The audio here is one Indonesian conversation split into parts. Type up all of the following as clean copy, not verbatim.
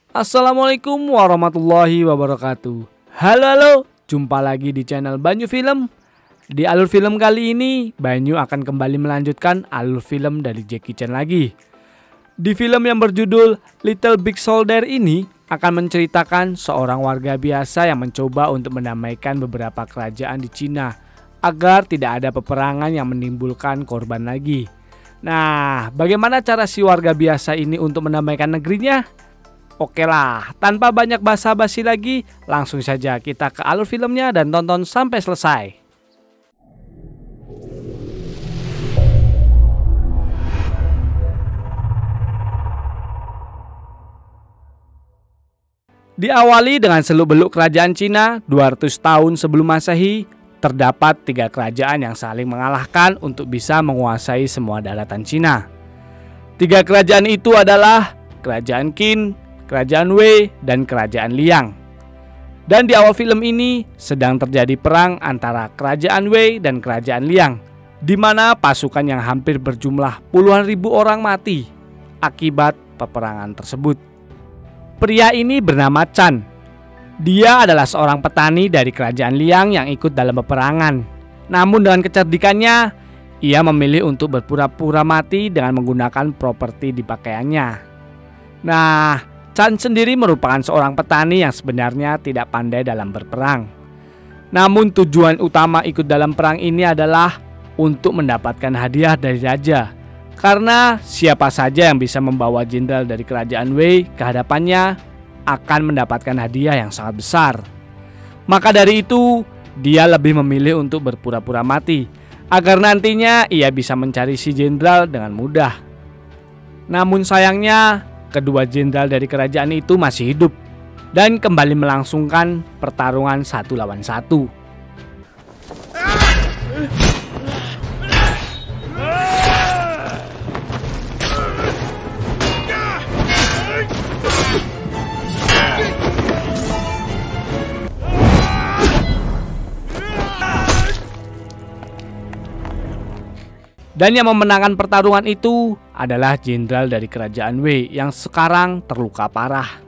Assalamualaikum warahmatullahi wabarakatuh. Halo, jumpa lagi di channel Banyu Film. Di alur film kali ini, Banyu akan kembali melanjutkan alur film dari Jackie Chan lagi. Di film yang berjudul Little Big Soldier ini akan menceritakan seorang warga biasa yang mencoba untuk mendamaikan beberapa kerajaan di Cina agar tidak ada peperangan yang menimbulkan korban lagi. Nah, bagaimana cara si warga biasa ini untuk mendamaikan negerinya? Oke lah, tanpa banyak basa-basi lagi, langsung saja kita ke alur filmnya dan tonton sampai selesai. Diawali dengan seluk-beluk kerajaan Cina 200 tahun sebelum Masehi, terdapat 3 kerajaan yang saling mengalahkan untuk bisa menguasai semua daratan Cina. 3 kerajaan itu adalah Kerajaan Qin, Kerajaan Wei, dan Kerajaan Liang. Dan di awal film ini sedang terjadi perang antara Kerajaan Wei dan Kerajaan Liang, di mana pasukan yang hampir berjumlah puluhan ribu orang mati akibat peperangan tersebut. Pria ini bernama Chan. Dia adalah seorang petani dari Kerajaan Liang yang ikut dalam peperangan. Namun dengan kecerdikannya, ia memilih untuk berpura-pura mati dengan menggunakan properti di pakaiannya. Nah, Chan sendiri merupakan seorang petani yang sebenarnya tidak pandai dalam berperang. Namun tujuan utama ikut dalam perang ini adalah untuk mendapatkan hadiah dari raja. Karena siapa saja yang bisa membawa jenderal dari Kerajaan Wei ke hadapannya akan mendapatkan hadiah yang sangat besar. Maka dari itu, dia lebih memilih untuk berpura-pura mati agar nantinya ia bisa mencari si jenderal dengan mudah. Namun sayangnya, kedua jenderal dari kerajaan itu masih hidup dan kembali melangsungkan pertarungan 1 lawan 1. Dan yang memenangkan pertarungan itu adalah jenderal dari Kerajaan Wei yang sekarang terluka parah.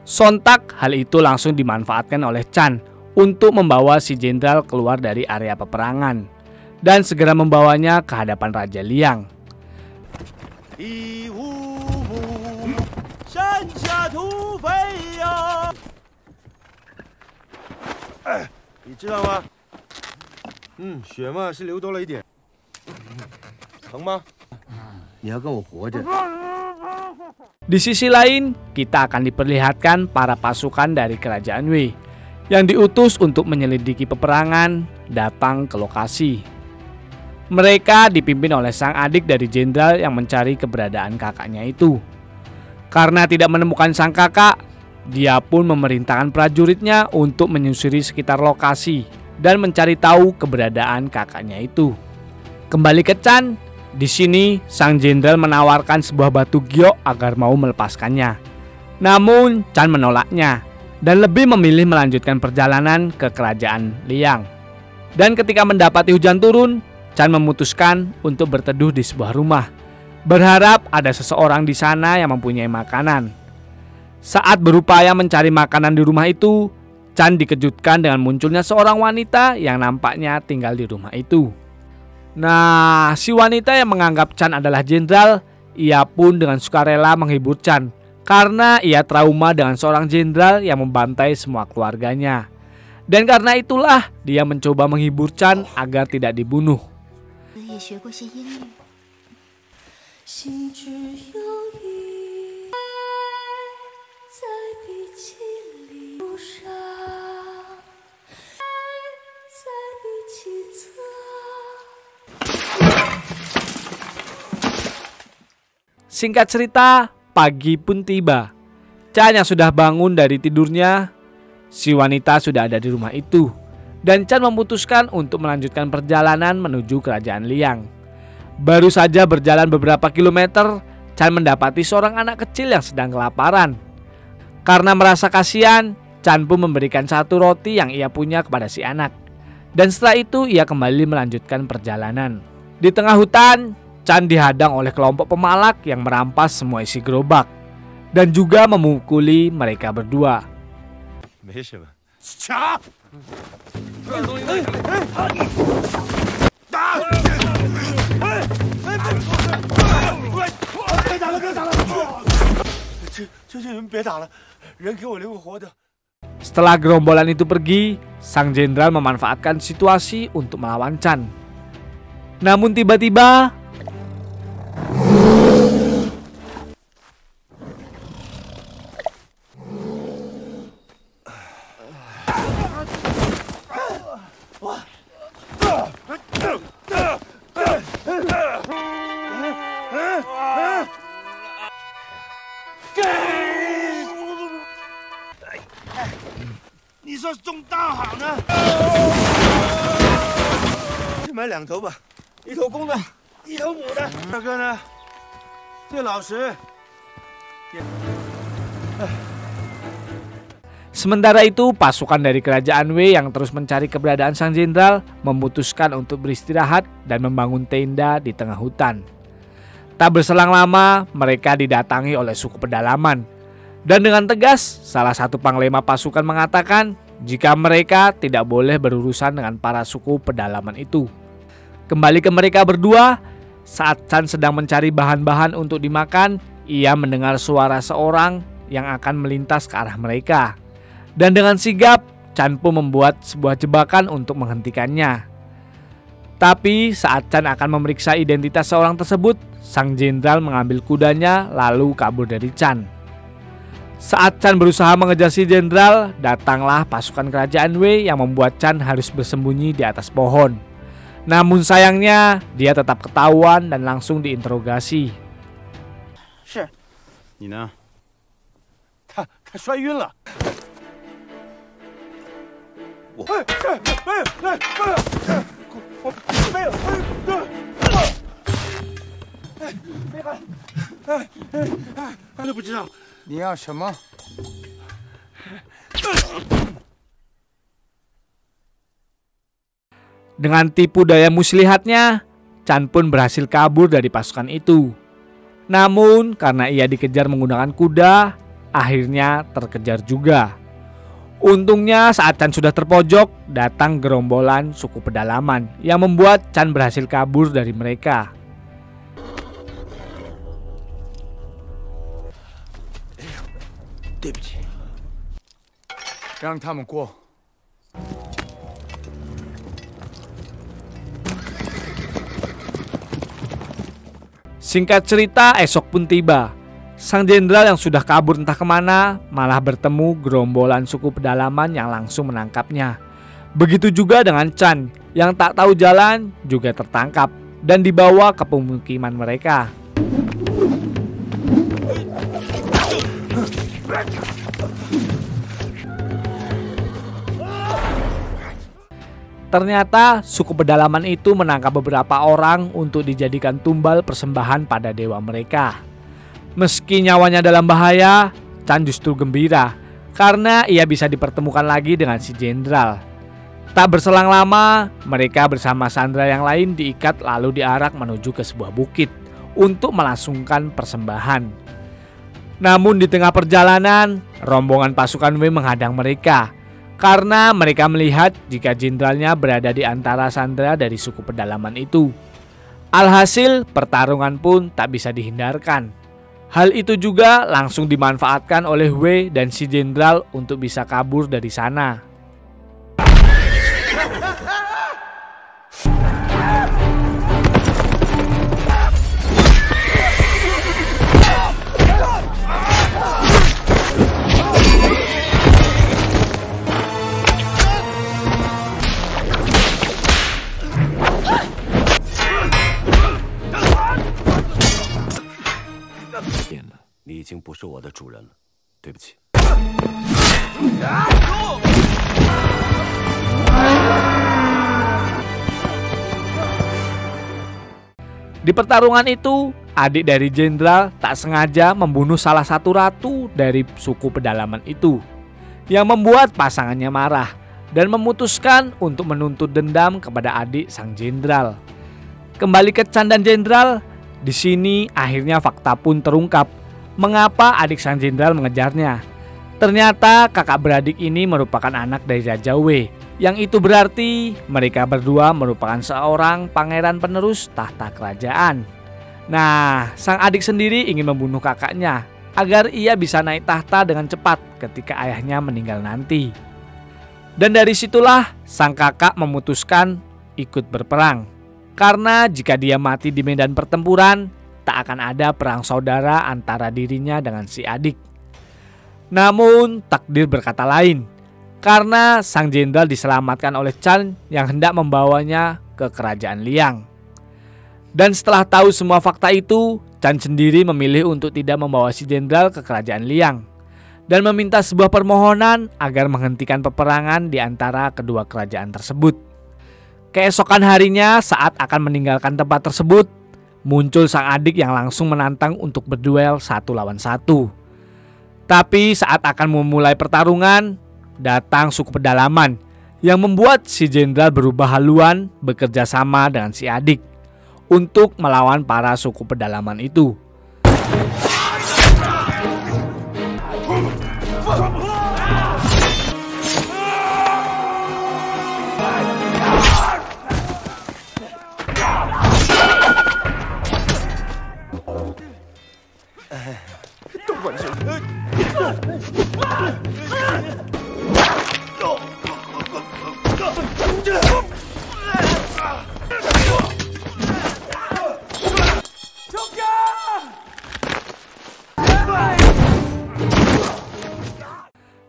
Sontak hal itu langsung dimanfaatkan oleh Chan untuk membawa si jenderal keluar dari area peperangan dan segera membawanya ke hadapan Raja Liang. Di sisi lain, kita akan diperlihatkan para pasukan dari Kerajaan Wei yang diutus untuk menyelidiki peperangan datang ke lokasi. Mereka dipimpin oleh sang adik dari jenderal yang mencari keberadaan kakaknya itu. Karena tidak menemukan sang kakak, dia pun memerintahkan prajuritnya untuk menyusuri sekitar lokasi dan mencari tahu keberadaan kakaknya itu. Kembali ke Chan, di sini sang jenderal menawarkan sebuah batu giok agar mau melepaskannya. Namun Chan menolaknya dan lebih memilih melanjutkan perjalanan ke Kerajaan Liang. Dan ketika mendapati hujan turun, Chan memutuskan untuk berteduh di sebuah rumah, berharap ada seseorang di sana yang mempunyai makanan. Saat berupaya mencari makanan di rumah itu, Chan dikejutkan dengan munculnya seorang wanita yang nampaknya tinggal di rumah itu. Nah, si wanita yang menganggap Chan adalah jenderal, ia pun dengan sukarela menghibur Chan karena ia trauma dengan seorang jenderal yang membantai semua keluarganya. Dan karena itulah dia mencoba menghibur Chan agar tidak dibunuh. Singkat cerita, pagi pun tiba. Chan yang sudah bangun dari tidurnya, si wanita sudah ada di rumah itu. Dan Chan memutuskan untuk melanjutkan perjalanan menuju Kerajaan Liang. Baru saja berjalan beberapa kilometer, Chan mendapati seorang anak kecil yang sedang kelaparan. Karena merasa kasihan, Chan pun memberikan 1 roti yang ia punya kepada si anak. Dan setelah itu ia kembali melanjutkan perjalanan. Di tengah hutan, Chan dihadang oleh kelompok pemalak yang merampas semua isi gerobak. dan juga memukuli mereka berdua. Setelah gerombolan itu pergi, sang jenderal memanfaatkan situasi untuk melawan Chan. Namun tiba-tiba sementara itu, pasukan dari kerajaan Wei yang terus mencari keberadaan sang jenderal memutuskan untuk beristirahat dan membangun tenda di tengah hutan. Tak berselang lama, mereka didatangi oleh suku pedalaman. Dan dengan tegas, salah satu panglima pasukan mengatakan jika mereka tidak boleh berurusan dengan para suku pedalaman itu. Kembali ke mereka berdua, saat Chan sedang mencari bahan-bahan untuk dimakan, ia mendengar suara seorang yang akan melintas ke arah mereka. Dan dengan sigap, Chan pun membuat sebuah jebakan untuk menghentikannya. Tapi saat Chan akan memeriksa identitas seorang tersebut, sang jenderal mengambil kudanya lalu kabur dari Chan. Saat Chan berusaha mengejar si jenderal, datanglah pasukan kerajaan Wei yang membuat Chan harus bersembunyi di atas pohon. Namun sayangnya, dia tetap ketahuan dan langsung diinterogasi. Dengan tipu daya muslihatnya, Chan pun berhasil kabur dari pasukan itu. Namun karena ia dikejar menggunakan kuda, akhirnya terkejar juga. Untungnya saat Chan sudah terpojok, datang gerombolan suku pedalaman yang membuat Chan berhasil kabur dari mereka. Singkat cerita, esok pun tiba. Sang jenderal yang sudah kabur entah kemana malah bertemu gerombolan suku pedalaman yang langsung menangkapnya. Begitu juga dengan Chan yang tak tahu jalan juga tertangkap dan dibawa ke pemukiman mereka. Ternyata suku pedalaman itu menangkap beberapa orang untuk dijadikan tumbal persembahan pada dewa mereka. Meski nyawanya dalam bahaya, Chan justru gembira karena ia bisa dipertemukan lagi dengan si jenderal. Tak berselang lama, mereka bersama sandera yang lain diikat lalu diarak menuju ke sebuah bukit untuk melangsungkan persembahan. Namun di tengah perjalanan, rombongan pasukan Wei menghadang mereka karena mereka melihat jika jenderalnya berada di antara sandera dari suku pedalaman itu. Alhasil, pertarungan pun tak bisa dihindarkan. Hal itu juga langsung dimanfaatkan oleh Wei dan si jenderal untuk bisa kabur dari sana. Di pertarungan itu, adik dari jenderal tak sengaja membunuh salah satu ratu dari suku pedalaman itu, yang membuat pasangannya marah dan memutuskan untuk menuntut dendam kepada adik sang jenderal. Kembali ke Chan dan jenderal, di sini akhirnya fakta pun terungkap Mengapa adik sang jenderal mengejarnya? Ternyata kakak beradik ini merupakan anak dari Raja Wei, yang itu berarti mereka berdua merupakan seorang pangeran penerus tahta kerajaan. Nah, sang adik sendiri ingin membunuh kakaknya agar ia bisa naik tahta dengan cepat ketika ayahnya meninggal nanti. Dan dari situlah sang kakak memutuskan ikut berperang. Karena jika dia mati di medan pertempuran, tak akan ada perang saudara antara dirinya dengan si adik. Namun takdir berkata lain, karena sang jenderal diselamatkan oleh Chan yang hendak membawanya ke kerajaan Liang. Dan setelah tahu semua fakta itu, Chan sendiri memilih untuk tidak membawa si jenderal ke kerajaan Liang dan meminta sebuah permohonan agar menghentikan peperangan di antara kedua kerajaan tersebut. Keesokan harinya, saat akan meninggalkan tempat tersebut, muncul sang adik yang langsung menantang untuk berduel 1 lawan 1. Tapi saat akan memulai pertarungan, datang suku pedalaman yang membuat si jenderal berubah haluan bekerja sama dengan si adik untuk melawan para suku pedalaman itu.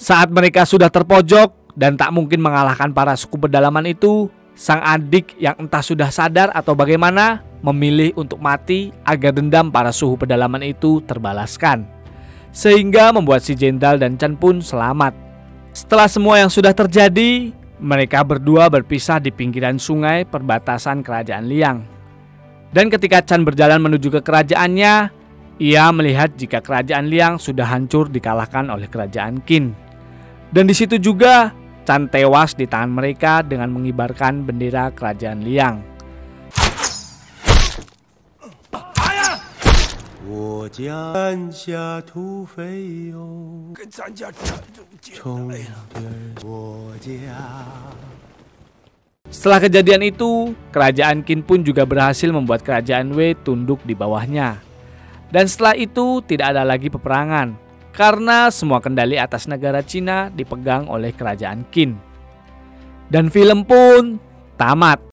Saat mereka sudah terpojok dan tak mungkin mengalahkan para suku pedalaman itu, sang adik yang entah sudah sadar atau bagaimana memilih untuk mati agar dendam para suku pedalaman itu terbalaskan. Sehingga membuat si jenderal dan Chan pun selamat. Setelah semua yang sudah terjadi, mereka berdua berpisah di pinggiran sungai perbatasan kerajaan Liang. Dan ketika Chan berjalan menuju ke kerajaannya, ia melihat jika kerajaan Liang sudah hancur dikalahkan oleh kerajaan Qin. Dan di situ juga Chan tewas di tangan mereka dengan mengibarkan bendera kerajaan Liang. Setelah kejadian itu, kerajaan Qin pun juga berhasil membuat kerajaan Wei tunduk di bawahnya. Dan setelah itu tidak ada lagi peperangan, karena semua kendali atas negara Cina dipegang oleh kerajaan Qin. Dan film pun tamat.